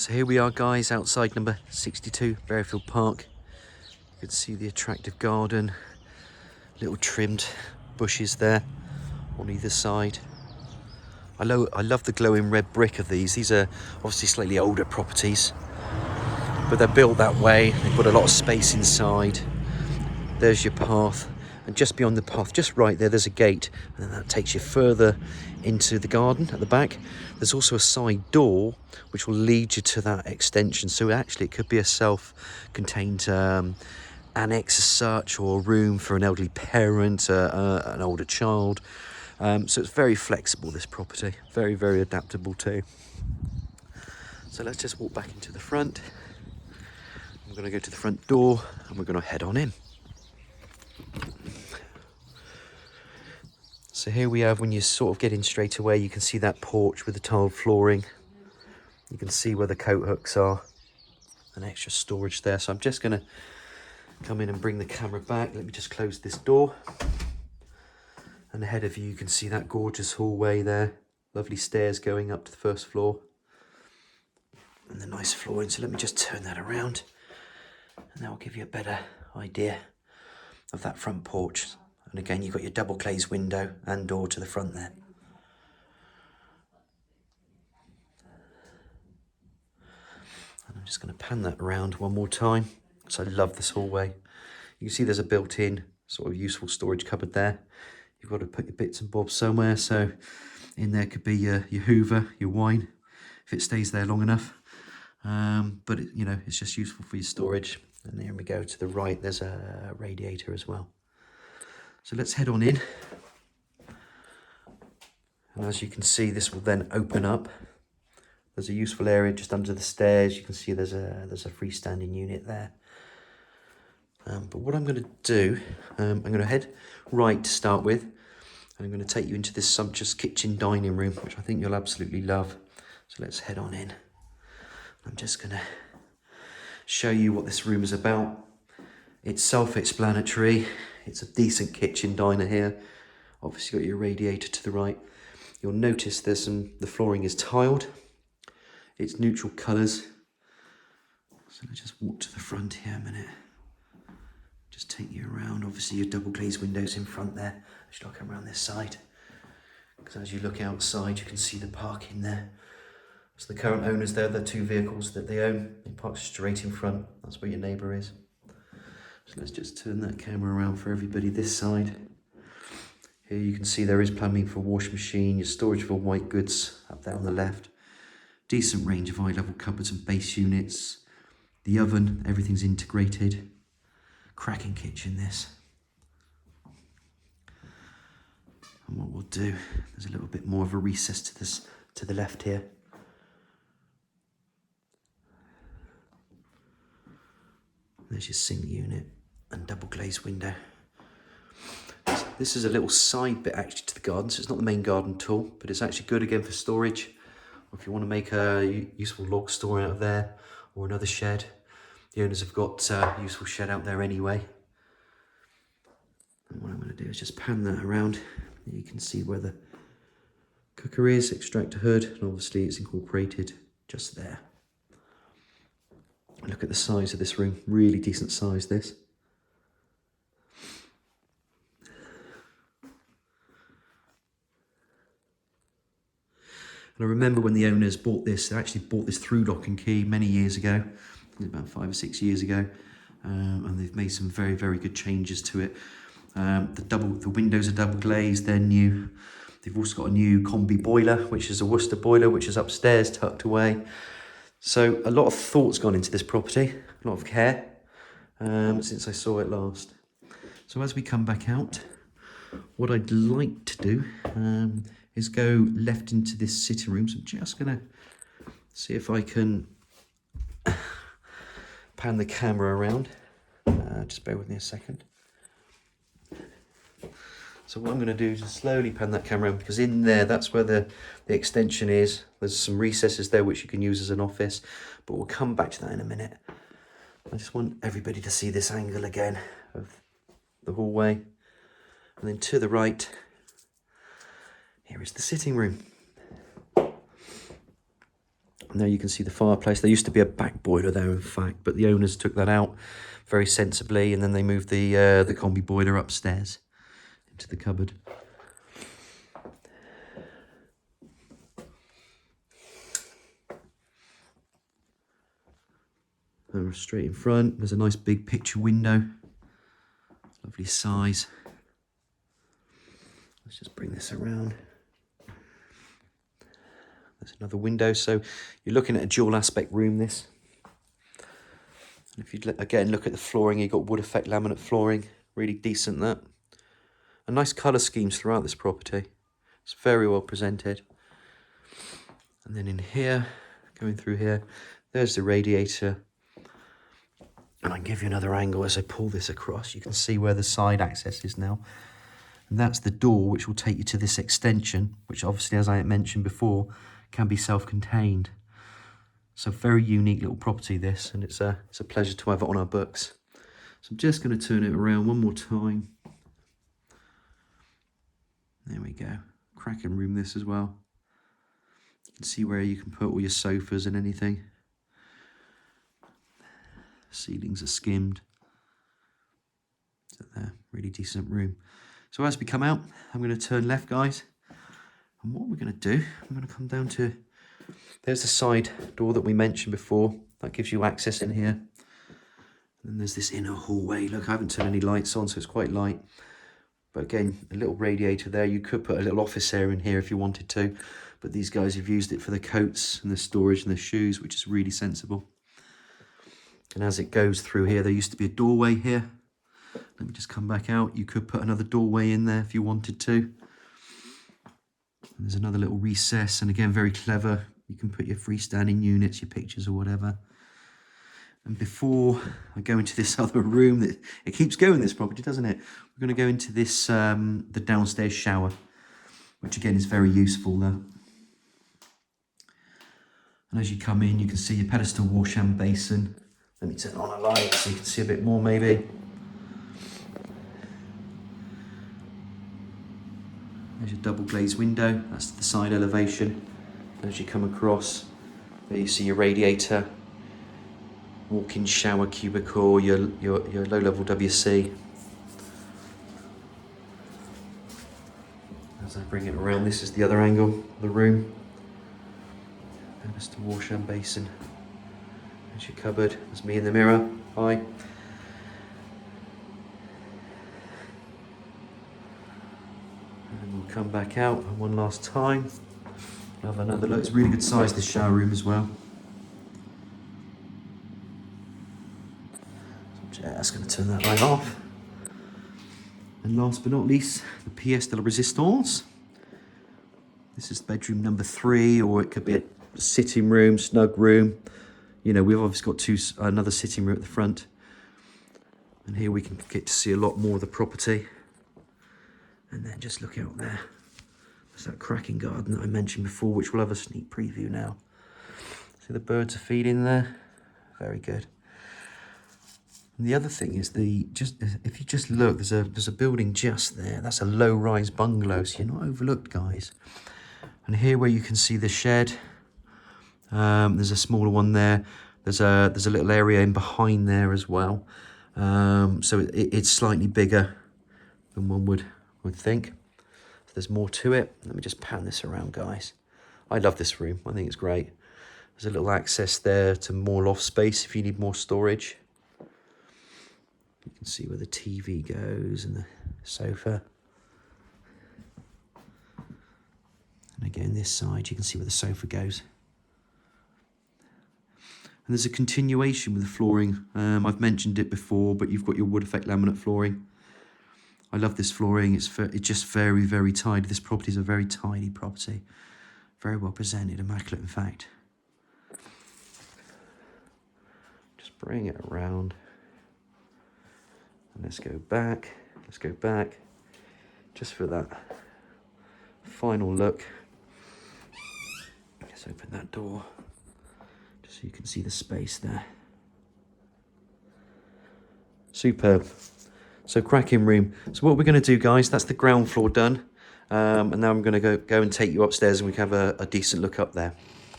So here we are, guys, outside number 62, Berryfield Park. You can see the attractive garden, little trimmed bushes there on either side. I love the glowing red brick of these. These are obviously slightly older properties, but they're built that way. They've got a lot of space inside. There's your path, and just beyond the path, just right there, there's a gate, and then that takes you further into the garden at the back. There's also a side door which will lead you to that extension, so actually it could be a self-contained annex as such, or a room for an elderly parent, an older child. So it's very flexible, this property, very adaptable too. So let's just walk back into the front. We're going to go to the front door and we're going to head on in. So here we have, when you sort of get in straight away, you can see that porch with the tiled flooring. You can see where the coat hooks are, and extra storage there. So I'm just going to come in and bring the camera back. Let me just close this door. And ahead of you can see that gorgeous hallway there. Lovely stairs going up to the first floor. And the nice flooring. So let me just turn that around, and that will give you a better idea of that front porch. And again, you've got your double glazed window and door to the front there. And I'm just going to pan that around one more time, because I love this hallway. You can see there's a built-in sort of useful storage cupboard there. You've got to put your bits and bobs somewhere, so in there could be your Hoover, your wine, if it stays there long enough. But you know, it's just useful for your storage. And there we go, to the right there's a radiator as well. So let's head on in. And as you can see, this will then open up. There's a useful area just under the stairs. You can see there's a freestanding unit there. But what I'm going to do, I'm going to head right to start with. And I'm going to take you into this sumptuous kitchen dining room, which I think you'll absolutely love. So let's head on in. I'm just going to show you what this room is about. It's self-explanatory. It's a decent kitchen diner here. Obviously got your radiator to the right. You'll notice the flooring is tiled. It's neutral colours. So let's just walk to the front here a minute. Just take you around. Obviously your double glazed windows in front there. Actually, I'll come around this side, because as you look outside, you can see the parking there. So the current owners there, the two vehicles that they own, they park straight in front. That's where your neighbour is. So let's just turn that camera around for everybody this side. Here you can see there is plumbing for a wash machine, your storage for white goods up there on the left. Decent range of eye-level cupboards and base units. The oven, everything's integrated. Cracking kitchen, this. And what we'll do, there's a little bit more of a recess to the left here. There's your sink unit and double glazed window. This is a little side bit actually to the garden, so it's not the main garden tool, but it's actually good again for storage. Or if you want to make a useful log store out of there, or another shed. The owners have got a useful shed out there anyway. And what I'm going to do is just pan that around. You can see where the cooker is, extractor hood, and obviously it's incorporated just there. Look at the size of this room, really decent size this. And I remember when the owners bought this, they actually bought this through lock and key many years ago, about 5 or 6 years ago, and they've made some very good changes to it. The windows are double glazed, they're new. They've also got a new combi boiler, which is a Worcester boiler, which is upstairs tucked away. So a lot of thought's gone into this property, a lot of care, since I saw it last. So as we come back out, what I'd like to do is go left into this sitting room. So I'm just going to see if I can pan the camera around. Just bear with me a second. So what I'm going to do is slowly pan that camera around, because in there, that's where the extension is. There's some recesses there which you can use as an office, but we'll come back to that in a minute. I just want everybody to see this angle again of the hallway. And then to the right, here is the sitting room. Now you can see the fireplace. There used to be a back boiler there, in fact, but the owners took that out very sensibly, and then they moved the combi boiler upstairs into the cupboard. And straight in front, there's a nice big picture window. Lovely size. Let's just bring this around. There's another window, so you're looking at a dual aspect room, this. And if you again look at the flooring, you've got wood effect laminate flooring, really decent that. And nice colour schemes throughout this property. It's very well presented. And then in here, going through here, there's the radiator. And I'll give you another angle as I pull this across. You can see where the side access is now. And that's the door, which will take you to this extension, which obviously, as I mentioned before, can be self-contained. So very unique little property, this, and it's a pleasure to have it on our books. So I'm just going to turn it around one more time. There we go. Cracking room, this as well. You can see where you can put all your sofas and anything. Ceilings are skimmed. So there, really decent room. So as we come out, I'm going to turn left, guys. And what we're going to do, I'm going to come down to, there's the side door that we mentioned before. That gives you access in here. And then there's this inner hallway. Look, I haven't turned any lights on, so it's quite light. But again, a little radiator there. You could put a little office area in here if you wanted to. But these guys have used it for the coats and the storage and the shoes, which is really sensible. And as it goes through here, there used to be a doorway here. Let me just come back out. You could put another doorway in there if you wanted to. And there's another little recess, and again, very clever. You can put your freestanding units, your pictures or whatever. And before I go into this other room, that it keeps going, this property, doesn't it? We're going to go into this, the downstairs shower, which again is very useful there. And as you come in, you can see your pedestal wash hand basin. Let me turn on a light so you can see a bit more maybe. There's your double glazed window, that's the side elevation. As you come across, there you see your radiator, walk-in shower cubicle, your low-level WC. As I bring it around, this is the other angle of the room. There's the wash hand basin. There's your cupboard, there's me in the mirror, hi. And we'll come back out one last time. Have another look. It's really good size, this shower room as well. So I'm just going to turn that light off. And last but not least, the pièce de la résistance. This is bedroom number 3, or it could be a sitting room, snug room. You know, we've obviously got another sitting room at the front. And here we can get to see a lot more of the property. And then just look out there. There's that cracking garden that I mentioned before, which we'll have a sneak preview now. See the birds are feeding there. Very good. And the other thing is if you just look, there's a building just there. That's a low-rise bungalow, so you're not overlooked, guys. And here where you can see the shed, there's a smaller one there. There's a little area in behind there as well. So it's slightly bigger than one would think. So there's more to it. Let me just pan this around, guys. I love this room. I think it's great. There's a little access there to more loft space if you need more storage. You can see where the TV goes and the sofa. And again, this side, you can see where the sofa goes. And there's a continuation with the flooring. I've mentioned it before, but you've got your wood effect laminate flooring. I love this flooring. It's just very, very tidy. This property is a very tidy property. Very well presented, immaculate in fact. Just bring it around. And let's go back. Let's go back. Just for that final look. Let's open that door. Just so you can see the space there. Superb. So cracking room. So what we're going to do, guys, that's the ground floor done. And now I'm going to go and take you upstairs and we can have a decent look up there.